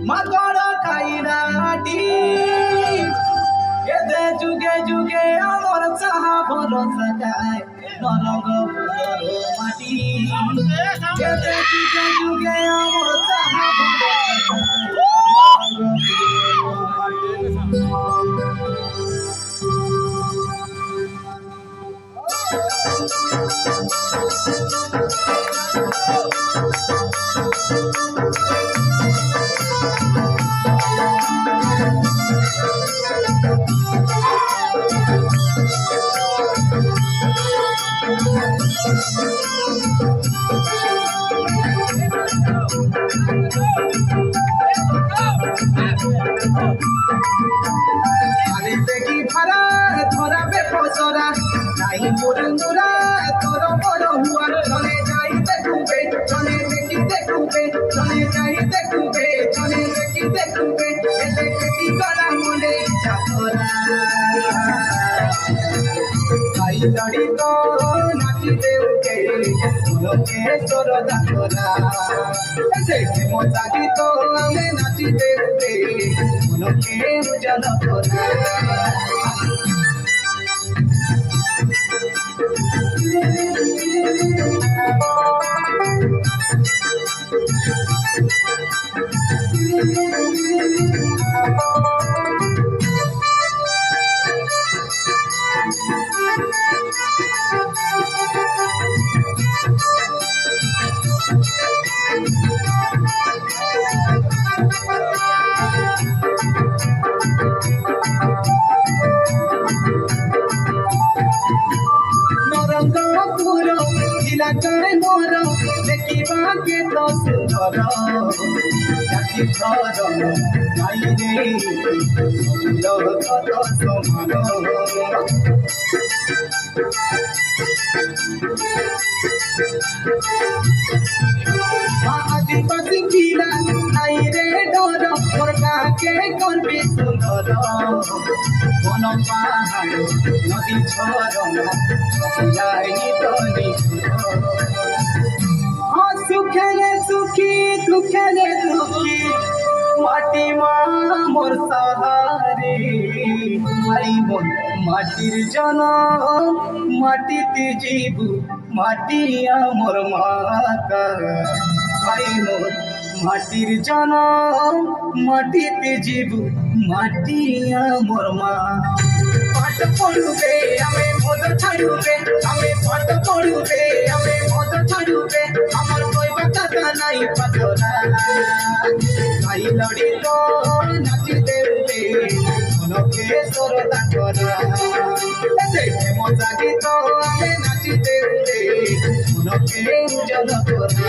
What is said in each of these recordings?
মাগড় খাইরাটি এদে যুগে যুগে আমার চাহা ভরসা যায় নরগ মাটি এদে যুগে যুগে আমার চাহা ভরসা দেখি ভাড়া ধরাবে ফসরা নাই মুরুরা তোর বড় হুয়ার চলে যাই দেখুবে চলে দেখি দেখুবে চলে যাই দেখুবে চলে দেখি দেখুবে এলে খেতি করা মনে ইচ্ছা করা ভাই লড়ি তো নাচিতে উঠে লোকে সরদা করা দেখে মজা গীত আমি নাচিতে উঠে লোকে উজালা করা ইলাকায় মোর দেখিবাকে তো সুন্দর জাতি ধর বাইরে কত সমান আদিবাসী কিলা নাই রে ডর মোর কাকে করবি সুন্দর বন পাহাড় নদী ঝরনা যাইনি তনি সুখেলে সুখী দুঃখেলে দুঃখী মাটি মা মোর সাহারে ভাই বোন মাটির জনম মাটিতে জীবু মাটি আমার মাতা ভাই বোন মাটির জনম মাটিতে জীবু মাটি আমার মা পাঠ পড়ুবে আমি মদ ছাড়ুবে আমি পাঠ পড়ুবে আমি মদ ছাড়ুবে আমার কইবা কথা নাই পাতরা ভাই লড়ি তো নাচিতে উঠে মনকে সরদা করা দেখে মজা গীত আমি নাচিতে উঠে মনকে উজালা করা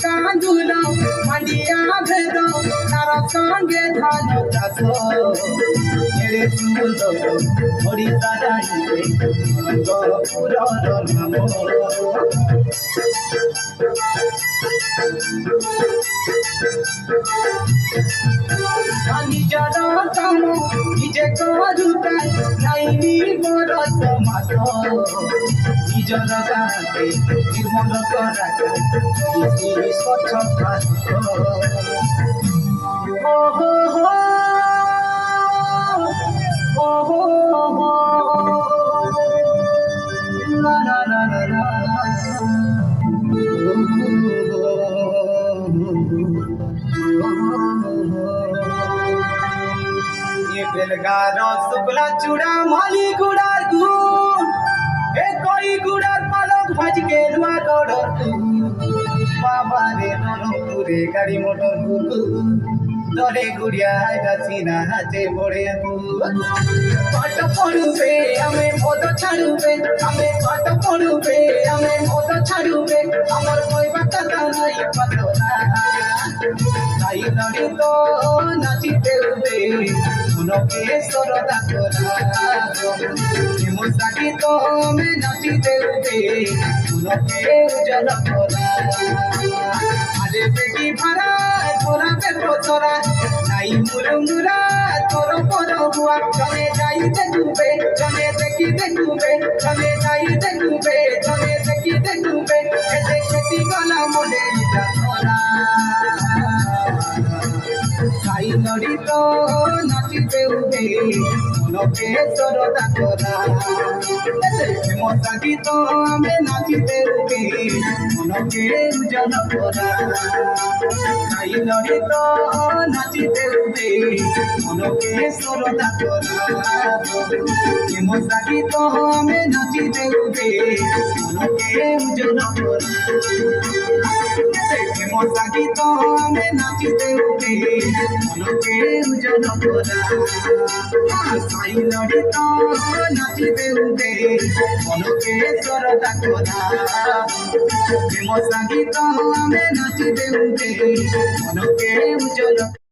কাঁদুল মান্ডিয়া ভেদ তার সঙ্গে ধান চাষ এড়ে সুন্দর ওড়িশা রাইতে পুরর নাম নিজর কাম নিজে করুতা নাইনি বরস মাস নিজর গাতে নির্মল করাতে স্বচ্ছ Bharat la la la la la ये बेलगारो शुक्ला चूड़ा माली गुड़ार गुड़ ए कोई गुड़ार पालक भाज के रुआ गड़र बाबा रे नरम पूरे गाड़ी मोटर गुड़ দরে গুড়িয়ায় গাছি নাচে পড়ে পাঠ পড়ুবে আমি মদ ছাড়ুবে আমি পাঠ পড়ুবে আমি মদ ছাড়ুবে আমার কইবা কথা নাই পাতলা তাই নড়ি তো নাচিতে উঠে মনকে সরদা করা এমন সাকি তো আমি নাচিতে উঠে মনকে উজ্জ্বল করা আরে বেটি ভাড়া তোরা বেপো তোরা নাই মুরুমুরা তোর বড় হুয়া চলে যাইতে ডুবে চলে দেখিতে ডুবে চলে যাইতে ডুবে চলে দেখিতে ডুবে এতে খেটি গলা মনে তোরা সাই নড়ি তো নাচিতে উঠে মনকে সরদা করা মজা গীত আমি নাচিতে উঠে মনকে উজ্জ্বল করা সাই নড়ি তো নাচিতে উঠে মনকে সরদা করা মজা গীত আমি নাচিতে উঠে মনকে উজ্জ্বল করা মজা গীত আমি নাচিতে উঠে মনকে উজ্জ্বল করা সাই নড়ি তো নাচিতে উঠে মনকে সরদা করা মজা গীত আমি নাচিতে উঠে মনকে উজ্জ্বল